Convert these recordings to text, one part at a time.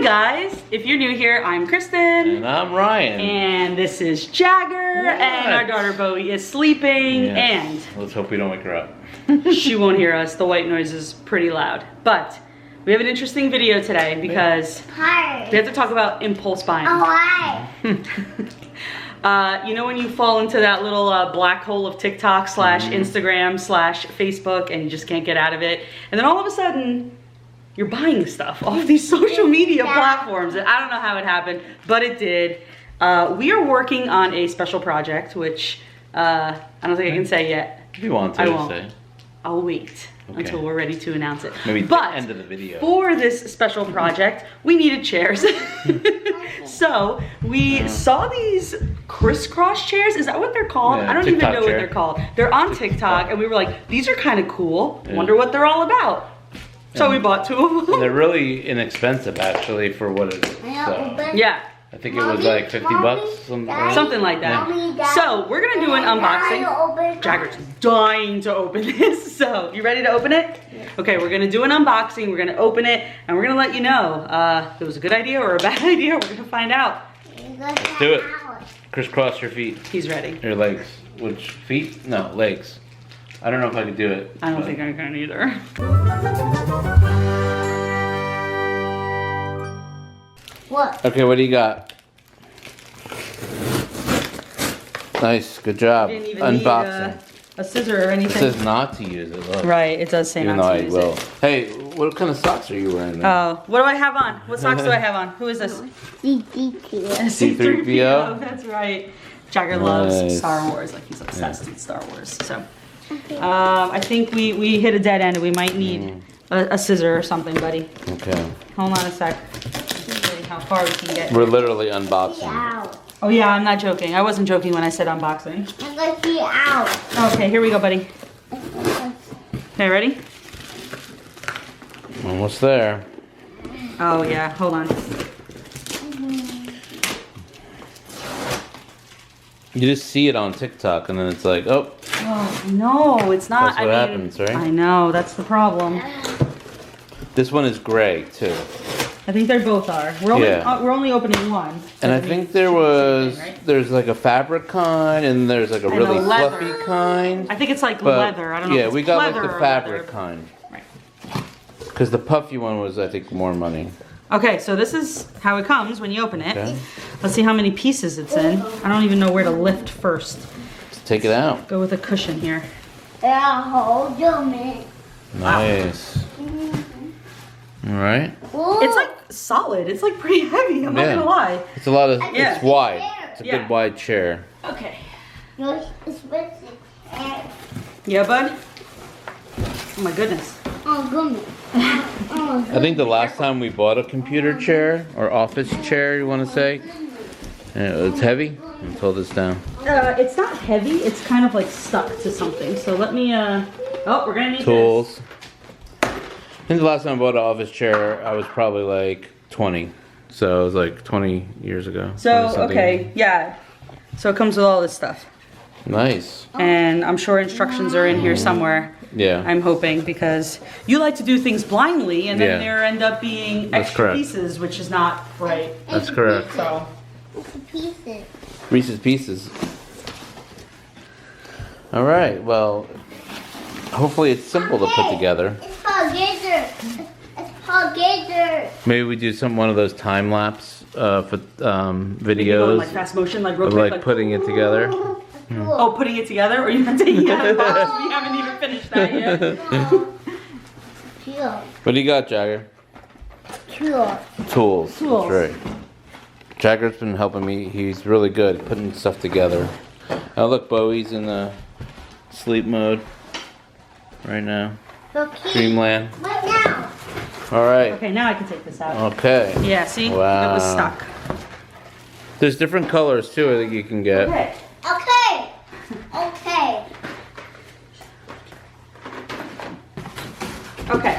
guys, if you're new here, I'm Kristen. And I'm Ryan. And this is Jagger, and our daughter Bowie is sleeping, and let's hope we don't wake her up. She won't hear us. The white noise is pretty loud. But we have an interesting video today because we have to talk about impulse buying. You know when you fall into that little black hole of TikTok / Instagram / Facebook and you just can't get out of it, and then all of a sudden you're buying stuff off these social media platforms. And I don't know how it happened, but it did. We are working on a special project, which I don't think I can say yet. If you want to, I won't. say. I'll wait until we're ready to announce it. Maybe at the end of the video. For this special project, we needed chairs. So we saw these crisscross chairs. Is that what they're called? Yeah, I don't TikTok even know what chair. they're called. They're on TikTok, and we were like, these are kind of cool. Wonder what they're all about. So we bought 2 of them. They're really inexpensive, actually, for what it is. Yeah. I think it was like 50 bucks, something like that. So we're gonna do an unboxing. Jagger's dying to open this. So you ready to open it? Okay, we're gonna do an unboxing. We're gonna open it, and we're gonna let you know if it was a good idea or a bad idea. We're gonna find out. Let's do it. Crisscross your feet. He's ready. Your legs. Which feet? No, legs. I don't know if I could do it. I don't think I can either. What? Okay, what do you got? Nice, good job. Didn't even Unboxing. need a scissor or anything. It says not to use it, look. Right, it does say Even not though to I use will. it. Hey, what kind of socks are you wearing then? Oh, what do I have on? What socks do I have on? Who is this? C-3PO. That's right. Jagger loves Star Wars, like he's obsessed with Star Wars. So, I think we hit a dead end, and we might need a scissor or something, buddy. Okay. Hold on a sec. See how far we can get. We're literally unboxing. Oh yeah, I'm not joking. I wasn't joking when I said unboxing. I'm gonna see out. Okay, here we go, buddy. Okay, ready? Almost there. Oh yeah, hold on. You just see it on TikTok and then it's like, oh. Oh no, it's not. That's what happens, right? I know, that's the problem. This one is gray too. I think they both are. We're only opening one. And I think there's like a fabric kind and there's like a really fluffy kind. I think it's like leather. I don't know. Yeah, if it's we got like leather the or fabric leather. kind. Right. Because the puffy one was, I think, more money. Okay, so this is how it comes when you open it. Okay. Let's see how many pieces it's in. I don't even know where to lift first. Let's take it out. Go with a cushion here. Hold your man. Nice. All right. It's like solid. It's like pretty heavy. I'm not gonna lie. It's a lot of. It's wide. It's a good wide chair. Okay. Yeah, bud. Oh my goodness. Oh, goodness. I think the last time we bought a computer chair or office chair, you want to say, it's heavy. Let me pull this down. It's not heavy. It's kind of like stuck to something. So let me. Oh, we're gonna need tools. I think the last time I bought an office chair, I was probably like 20. So it was like 20 years ago. So, okay, yeah. So it comes with all this stuff. Nice. And I'm sure instructions are in here somewhere. Yeah. I'm hoping, because you like to do things blindly and then there end up being extra pieces, which is not right. That's correct. So. Pieces. Reese's Pieces. All right, well, hopefully it's simple to put together. It's called Gator. It's called Gator. Maybe we do one of those time lapse videos. Going like fast motion, like real quick, like putting it together. Oh, putting it together, or you're not taking it out of the box? We haven't even finished that yet. What do you got, Jagger? Tools. That's right. Jagger's been helping me. He's really good at putting stuff together. Oh, look, Bowie's in the sleep mode right now. Dreamland. What now? All right. Okay, now I can take this out. Okay. Yeah, see? Wow. It was stuck. There's different colors too, I think you can get. Okay. Okay. Okay. Okay.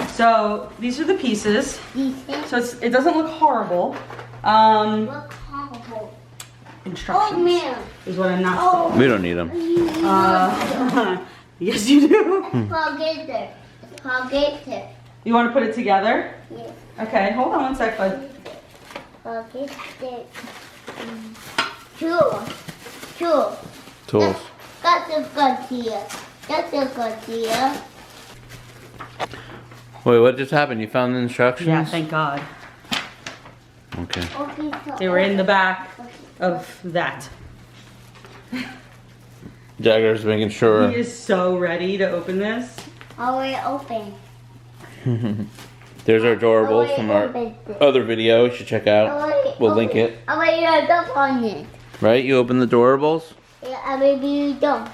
So these are the pieces. So it doesn't look horrible. Look horrible. Instructions is what I'm not saying. We don't need them. Yes, you do. It's called Gator. It's called Gator. You want to put it together? Yes. Okay, hold on one sec, bud. Okay, two. Tools. That's a good here. That's a good here. Wait, what just happened? You found the instructions? Yeah, thank God. Okay. Okay, so They were in the back of that. Jagger's making sure. He is so ready to open this. already open. There's our doorables from our other video you should check out. We'll link it. I already jump on it. Right? You open the doorables? Yeah, I already jump.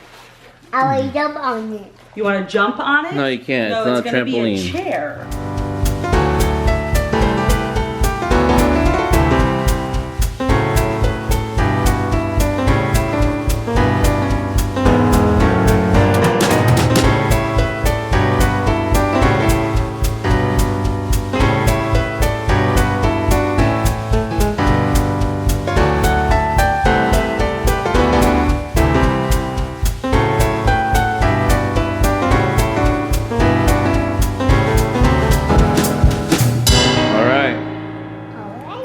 I already jump on it. You want to jump on it? No, you can't. No, it's not a gonna be a trampoline. chair.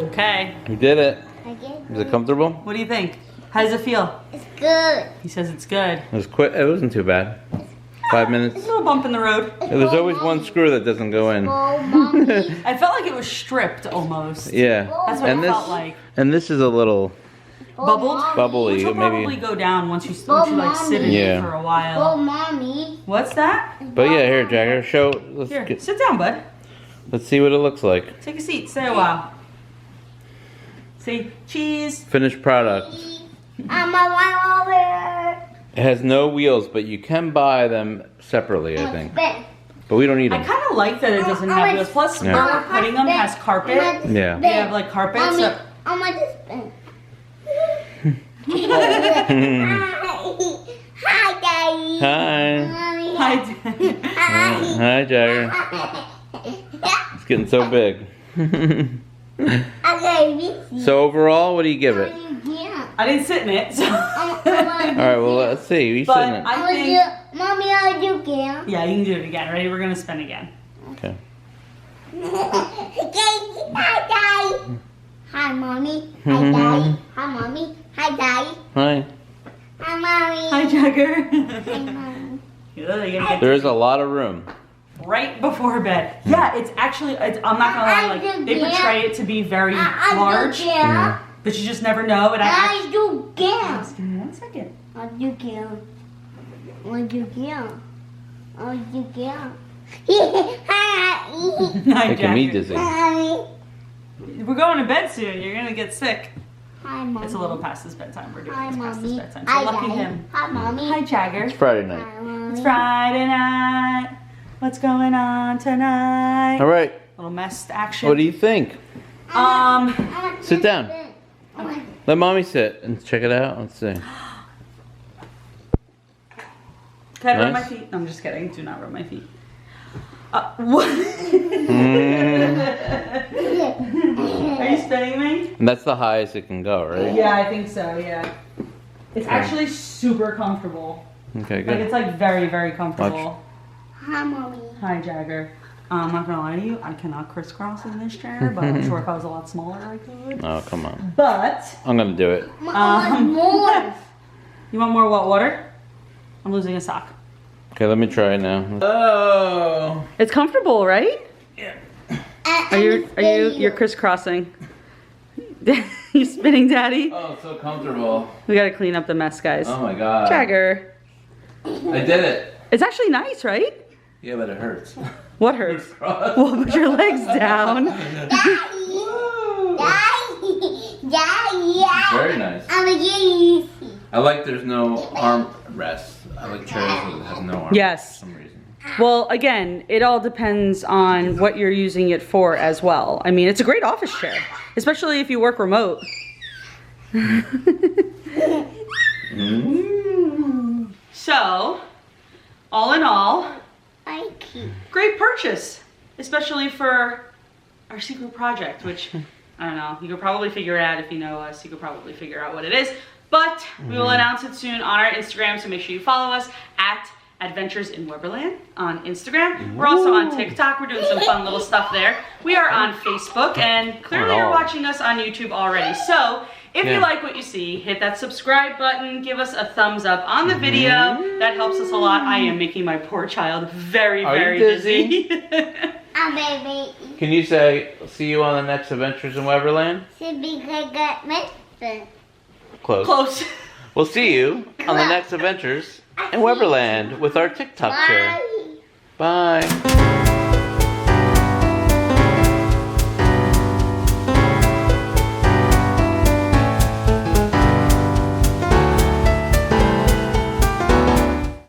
Okay. We did it. I get Was it comfortable? What do you think? How does it feel? It's good. He says it's good. It was quick. It wasn't too bad. 5 It's minutes. a little bump in the road. There's always one screw that doesn't go in. Oh, mommy. I felt like it was stripped almost. Yeah. That's what And it this felt like. and this is a little Bubbled? bubbly. Which will probably Maybe. go down once you like sit in Yeah. it for a Oh, while. mommy. What's that? But yeah, here, Jagger, show. Here, sit down, bud. Let's see what it looks like. Take a seat. Stay a while. Say cheese. Finished product. I'm a run over. It has no wheels, but you can buy them separately, I think. But we don't need I them. kind of like that it doesn't have wheels. Plus, Yeah. where we're putting them has carpet. Yeah. They have like carpet. Mommy, So I'm gonna just spin. Hi, Daddy. Hi. Mommy. hi, Dad. Hi. Hi, Jagger. It's getting so big. So overall, what do you give it? I didn't sit in it. So. All right, well, let's see. You But sitting it. I think. Mommy, I'll do again. Yeah, you can do it again. Ready? We're gonna spin again. Okay. Hi, Daddy. Hi, Mommy. Hi, Daddy. Hi, Mommy. Hi, Daddy. Hi. Hi, Mommy. Hi, Jagger. Hi, Mommy. You gotta get There is a lot of room. right before bed. Yeah, it's actually. I'm not gonna lie. Like they portray it to be very large, but you just never know. And I do again. Just give me 1 second. I'll do again. I'll do again. I'll do again. Hi, Making me Jagger. dizzy. Mommy. We're going to bed soon. You're gonna get sick. Hi, Mommy. It's a little past his bedtime. We're doing Hi, this past his Mommy. bedtime. So Hi, lucky Daddy. him. Hi, Mommy. Hi, Jagger. It's Friday night. Hi, Mommy. It's Friday night. What's going on tonight? All right. Little mess action. What do you think? Sit down. Let mommy sit and check it out. Let's see. Can I rub my Nice. feet? No, I'm just kidding. Do not rub my feet. What? Are you spinning me? And that's the highest it can go, right? Yeah, I think so, yeah. It's actually super comfortable. Okay, Like, good. it's like very, very comfortable. Hi, Mommy. Hi, Jagger. I'm not gonna lie to you, I cannot crisscross in this chair, but I'm sure if I was a lot smaller, I could. Oh, come on. But, I'm gonna do it. More. you want more what, water? I'm losing a sock. Okay, let me try it now. Oh. It's comfortable, right? Yeah. You're crisscrossing. You spinning, Daddy? Oh, it's so comfortable. We gotta clean up the mess, guys. Oh my god. Jagger. I did it. It's actually nice, right? Yeah, but it hurts. What hurts? Well, put your legs down. Daddy. Daddy. Very nice. I'm gonna get you. I like there's no arm rest. I like chairs that have no arm Yes. for some reason. Well, again, it all depends on what you're using it for as well. I mean, it's a great office chair, especially if you work remote. So, all in all, great purchase, especially for our secret project, which, I don't know, you could probably figure it out. If you know us, you could probably figure out what it is. But we will announce it soon on our Instagram, so make sure you follow us at Adventures in Weberland on Instagram. We're also on TikTok. We're doing some fun little stuff there. We are on Facebook, and clearly you're watching us on YouTube already. So if you like what you see, hit that subscribe button, give us a thumbs up on the video. That helps us a lot. I am making my poor child very, very busy. I'm baby. Can you say, see you on the next Adventures in Weberland? Close. Close. We'll see you on the next Adventures in Weberland with our TikTok show. Bye.